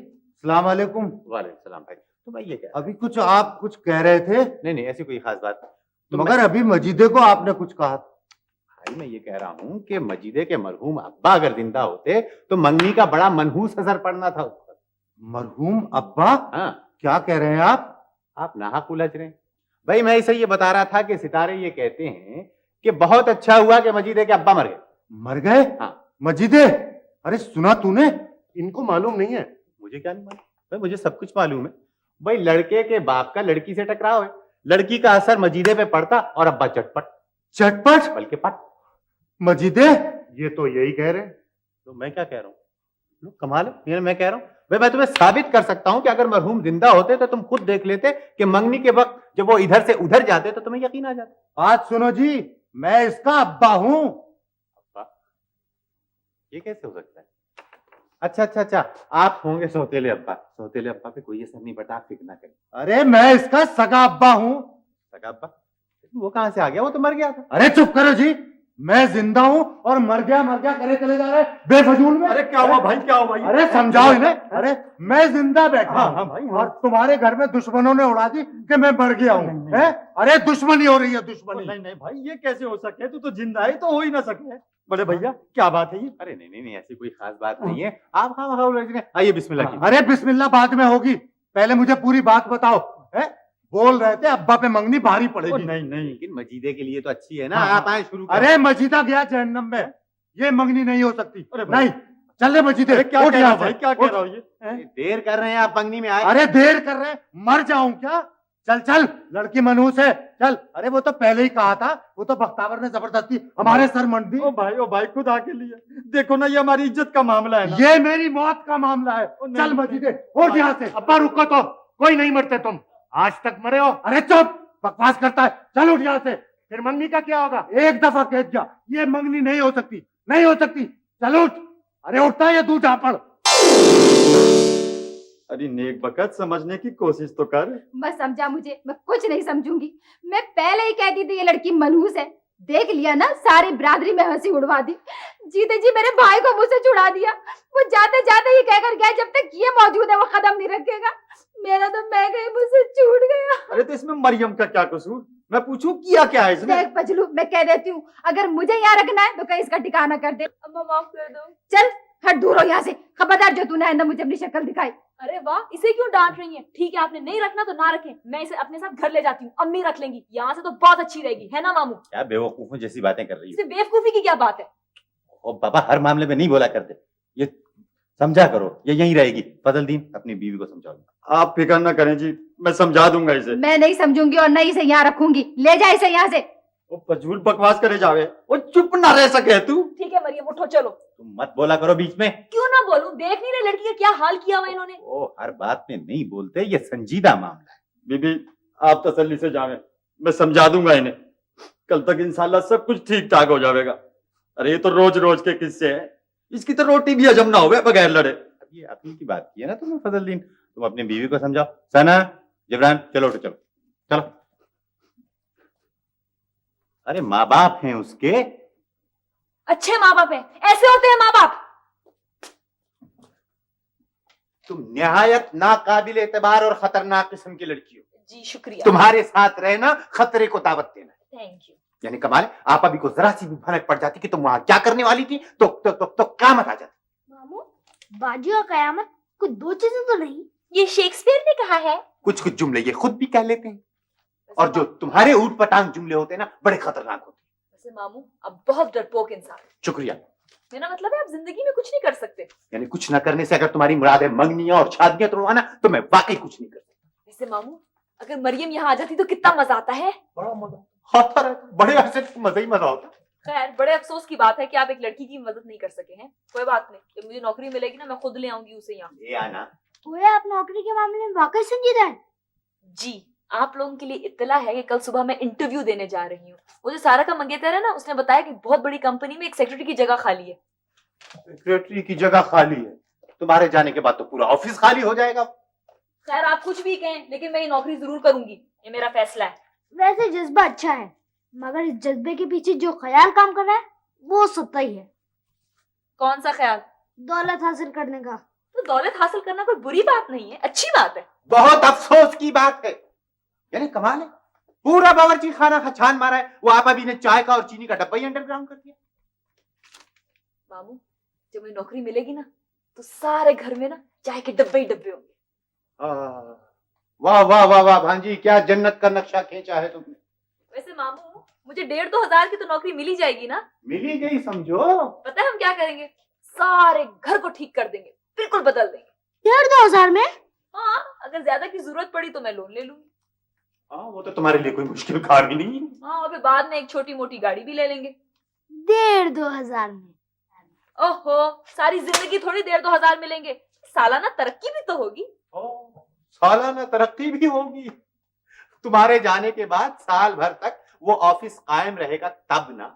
सलाम वालेकुम। वालेकुम सलाम भाई। तो भाई ये क्या? अभी कुछ आप कुछ कह रहे थे? नहीं नहीं, ऐसी कोई खास बात तो मगर अभी मजीदे को आपने कुछ कहा। भाई मैं ये कह रहा हूँ कि मजीदे के मरहूम अब्बा अगर जिंदा होते तो मंगनी का बड़ा मनहूस असर पड़ना था उस पर। मरहूम अब्बा? हाँ। क्या कह रहे हैं आप नाहक उलझ रहे हैं। भाई मैं इसे ये बता रहा था कि सितारे ये कहते हैं कि बहुत अच्छा हुआ कि मजीदे के अब्बा मर गए। मर गए? हाँ। मजीदे, अरे सुना तूने? इनको मालूम नहीं है। मुझे क्या नहीं मालूम भाई, मुझे सब कुछ मालूम है। भाई लड़के के बाप का लड़की से टकराव है, लड़की का असर मजीदे पे पड़ता और अब्बा चटपट। चटपट? बल्कि पट। मजीदे, ये तो यही कह रहे हैं। तो मैं क्या कह रहा हूँ? कमाल है, मैं कह रहा हूँ भाई मैं तुम्हें साबित कर सकता हूं कि अगर मरहूम जिंदा होते तो तुम खुद देख लेते कि मंगनी के वक्त जब वो इधर से उधर जाते तो तुम्हें यकीन आ जाता। बात सुनो जी, मैं इसका अब्बा हूं। ये कैसे हो सकता है? अच्छा अच्छा अच्छा, आप होंगे सौतेले अब्बा। सौतेले अब्बा पे कोई असर नहीं पड़ता, आप फिक्र ना करें। अरे मैं इसका सगा अब्बा हूं। सगा अब्बा? वो कहां से आ गया? वो तो मर गया था। अरे चुप करो जी, मैं जिंदा हूं और मर गया करे चले जा रहे बेफजूल में। अरे क्या हुआ भाई, क्या हुआ भाई? अरे समझाओ इन्हें। अरे मैं जिंदा बैठा हाँ, हूं हाँ भाई, हाँ। और तुम्हारे घर में दुश्मनों ने उड़ा दी कि मैं मर गया हूं। हैं? अरे दुश्मनी हो रही है, दुश्मनी। नहीं नहीं भाई, ये कैसे हो सके? तू तो जिंदा है, तो हो ही ना सके। बड़े भैया क्या बात है ये? अरे नहीं नहीं नहीं, ऐसी कोई खास बात नहीं है। आप हाँ आइए बिस्मिल्लाह कीजिए। अरे बिस्मिल्लाह बाद में होगी, पहले मुझे पूरी बात बताओ। है? बोल रहे थे अब्बा पे मंगनी भारी पड़ेगी। नहीं नहीं, लेकिन मजीदे के लिए तो अच्छी है ना। हाँ, आप आए शुरू करें। अरे मजीदा गया जहन्नम में, ये मंगनी नहीं हो सकती। अरे भाई। नहीं चल रहे मजीदे। अरे क्या उठ कह रहा यहाँ हो से, भाई, क्या उठ। कह रहा हो ये? देर कर रहे हैं आप मंगनी में आए। अरे देर कर रहे हैं, मर जाऊं क्या? चल चल, लड़की मनहूस है, चल। अरे वो तो पहले ही कहा था, वो तो बख्तावर ने जबरदस्ती हमारे सर मंड दी। ओ भाई खुदा के लिए देखो ना, ये हमारी इज्जत का मामला है ना। ये मेरी मौत का मामला है। चल मजीदे, उठ यहाँ से। अब्बा रुको तो, कोई नहीं मरते तुम, आज तक मरे हो। अरे चुप, बकवास करता है। चल उठ यहाँ से। फिर मंगनी का क्या होगा? एक दफा कह दिया, ये मंगनी नहीं हो सकती, नहीं हो सकती। चल उठ। अरे उठता है, ये दूध झापड़। अरे नेक बकत, समझने की कोशिश तो कर। बस समझा मुझे, मैं कुछ नहीं समझूंगी। मैं पहले ही कहती थी ये लड़की मनहूस है। देख लिया ना, सारी बिरादरी में हंसी उड़वा दी। जीते जी मेरे भाई को मुझसे छुड़ा दिया। वो जाते जाते ही कहकर गया, जब तक ये मौजूद है वो कदम नहीं रखेगा। मेरा तो मैं गई, मुझसे छूट गया। अरे तो इसमें मरियम का क्या कसूर? मैं पूछूं किया क्या है इसने? देख पजलू, मैं कह देती हूँ, अगर मुझे यहाँ रखना है तो कहीं इसका ठिकाना कर दे। अम्मा माफ कर दो। चल हट, दूर हो यहाँ से। खबरदार जो तूने आइंदा मुझे अपनी शक्ल दिखाई। अरे वाह, इसे क्यों डांट रही हैं? ठीक है, आपने नहीं रखना तो ना रखें, मैं इसे अपने साथ घर ले जाती हूँ, अम्मी रख लेंगी। यहाँ से तो बहुत अच्छी रहेगी, है ना मामू? क्या बेवकूफों जैसी बातें कर रही इसे बेवकूफी की क्या बात है? हो? बाबा हर मामले में नहीं बोला करते, ये समझा करो। ये यहीं रहेगी। फजलदीन अपनी बीवी को समझाओ। आप फिक्र न करें जी, मैं समझा दूंगा इसे। मैं नहीं समझूंगी और नहीं इसे यहाँ रखूंगी। ले जा इसे यहाँ से। वो फजूल बकवास करे जावे, वो चुप ना रह सके तू। ठीक है मरियम, उठो चलो। तुम मत बोला करो बीच में। क्यों ना बोलूं? देख नहीं रहे लड़की का क्या हाल किया हुआ इन्होंने? ओ हर बात में नहीं बोलते, ये संजीदा मामला है। बीबी आप तसल्ली से जावे, मैं समझा दूंगा इन्हें। कल तक इंशाल्लाह सब कुछ ठीक ठाक हो जाएगा। अरे ये तो रोज रोज के किस्से हैं, इसकी तो रोटी भी हजम ना होवे बगैर लड़े। ये अकल की बात की है ना तुमने फजलदीन। तुम अपनी बीवी को समझाओ। सना, जिब्रान, चलो उठो, चलो चलो। अरे माँ बाप हैं उसके। अच्छे माँ बाप हैं, ऐसे होते हैं माँ बाप। तुम निहायत नाकाबिल एतबार और खतरनाक किस्म की लड़की हो। जी शुक्रिया। तुम्हारे साथ रहना खतरे को दावत देना। Thank you. यानी कमाल है, आप अभी को जरा सी भी भनक पड़ जाती कि तुम वहां क्या करने वाली थी तो कामत आ जाती। मामू, बाजी और कयामत कुछ दो चीजें तो नहीं? ये शेक्सपियर ने कहा है। कुछ कुछ जुमले ये खुद भी कह लेते हैं, और जो तुम्हारे ऊट पटांग जुमले होते हैं ना, बड़े खतरनाक होते हैं। वैसे मामू अब बहुत डरपोक इंसान है। शुक्रिया। मेरा मतलब है आप जिंदगी में कुछ नहीं कर सकते। यानी कुछ न करने से अगर तुम्हारी मुराद है मंगनियां और शादियां तोड़वाना, तो मैं वाकई कुछ नहीं कर सकता। वैसे मामू अगर मरियम यहाँ आ जाती तो कितना मजा आता है। बड़ा मजा आता रहता, बड़े अरसे मजा ही मजा होता। खैर बड़े अफसोस की बात है कि आप एक लड़की की मदद नहीं कर सके हैं। कोई बात नहीं, जब मुझे नौकरी मिलेगी ना, मैं खुद ले आऊंगी उसे यहाँ। ये आना। पूरे आप नौकरी के मामले में वाकई संजीदा है? जी, आप लोगों के लिए इत्तला है कि कल सुबह मैं इंटरव्यू देने जा रही हूँ। वो जो सारा का मंगेतर है ना, उसने बताया कि बहुत बड़ी कंपनी में एक सेक्रेटरी की जगह खाली है। सेक्रेटरी की जगह खाली है? तुम्हारे जाने के बाद तो पूरा ऑफिस खाली हो जाएगा। खैर आप कुछ भी कहें, लेकिन मैं ये नौकरी जरूर करूंगी, ये मेरा फैसला है। वैसे जज्बा अच्छा है, मगर इस जज्बे के पीछे जो ख्याल काम कर रहा है वो सत्ता ही है। कौन सा ख्याल? दौलत हासिल करने का। तो दौलत हासिल करना कोई बुरी बात नहीं है, अच्छी बात है। बहुत अफसोस की बात है। यानी कमाल है, पूरा बावर्ची खाना छान मारा है, वो आप अभी ने चाय का और चीनी का डब्बा ही अंडरग्राउंड कर दिया। मामू जब मुझे नौकरी मिलेगी ना, तो सारे घर में ना चाय के डब्बे ही डब्बे होंगे। वाह वाह वाह वाह भांजी, क्या जन्नत का नक्शा खींचा है तुमने। वैसे मामू मुझे 1,500 हजार की तो नौकरी मिली जाएगी ना? मिली गई समझो। पता है हम क्या करेंगे? सारे घर को ठीक कर देंगे, बिल्कुल बदल देंगे। 1,500 हजार में? हाँ, अगर ज्यादा की जरूरत पड़ी तो मैं लोन ले लूंगी। हाँ वो तो तुम्हारे लिए कोई मुश्किल काम ही नहीं है। हाँ, और फिर बाद में एक छोटी मोटी गाड़ी भी ले लेंगे। 1,500 हजार में? ओहो, सारी जिंदगी थोड़ी 1,500 हजार मिलेंगे, सालाना तरक्की भी तो होगी। सालाना तरक्की भी होगी। तुम्हारे जाने के बाद साल भर तक वो ऑफिस कायम रहेगा तब ना।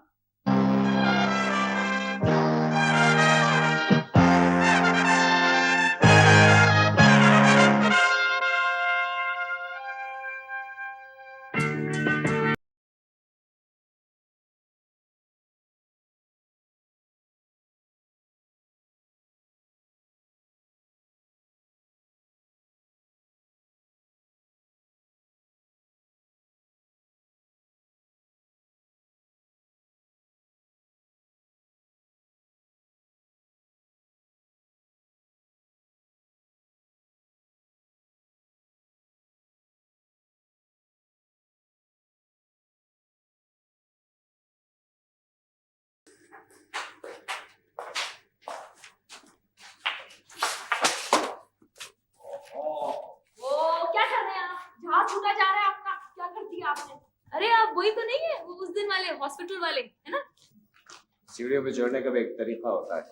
क्या कर रहे हैं आप? जहाज छूटा जा रहा है आपका, क्या कर दिया आपने? अरे आप वही तो नहीं है, वो उस दिन वाले हॉस्पिटल वाले, है ना? सीढ़ियों में चढ़ने का भी एक तरीका होता है।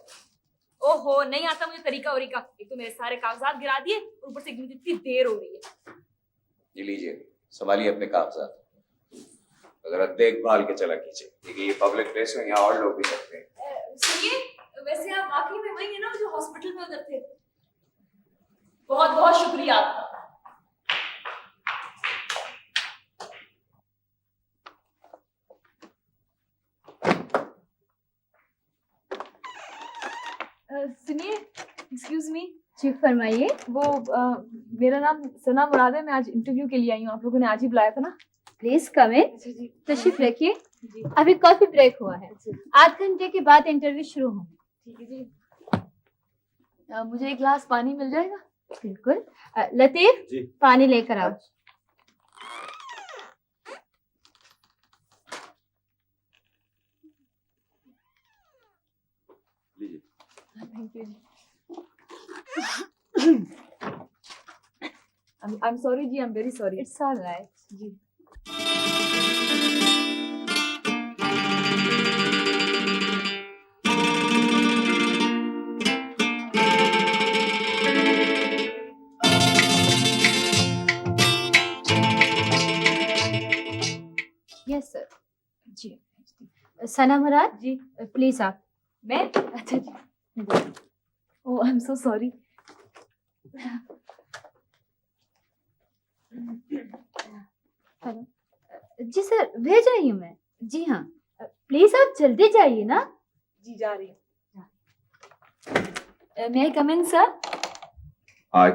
ओहो, नहीं आता मुझे तरीका वरीका। एक तो मेरे सारे कागजात गिरा दिए और ऊपर से इतनी देर हो रही है। ये लीजिए, संभालिए अपने कागजात। जरा देखभाल के चला कीजिए, क्योंकि ये पब्लिक प्लेस है, यहाँ और लोग भी सकते हैं। सुनिए, वैसे आप वाकई में वही है ना जो हॉस्पिटल में उधर थे? बहुत बहुत शुक्रिया आपका। सुनिए, एक्सक्यूज मी। जी फरमाइए। वो मेरा नाम सना मुराद है, मैं आज इंटरव्यू के लिए आई हूँ। आप लोगों ने आज ही बुलाया था ना? प्लीज कम इन। जी। तशरीफ रखिए। अभी कॉफी ब्रेक हुआ है, आध घंटे के बाद इंटरव्यू शुरू होगा। ठीक है जी। मुझे एक गिलास पानी मिल जाएगा? बिल्कुल। लतीफ जी। पानी लेकर आओ। लीजिए। Thank you. I'm sorry जी, I'm very sorry. It's all right. जी। Yes sir. जी। सना मुराद जी। प्लीज आप। मैं? अच्छा जी। Oh, I am so sorry. Hello. जी सर, भेज रही हूँ मैं। जी हाँ, प्लीज आप जल्दी जाइए ना। जी, जा रही हूँ। May I come in, sir? Hi.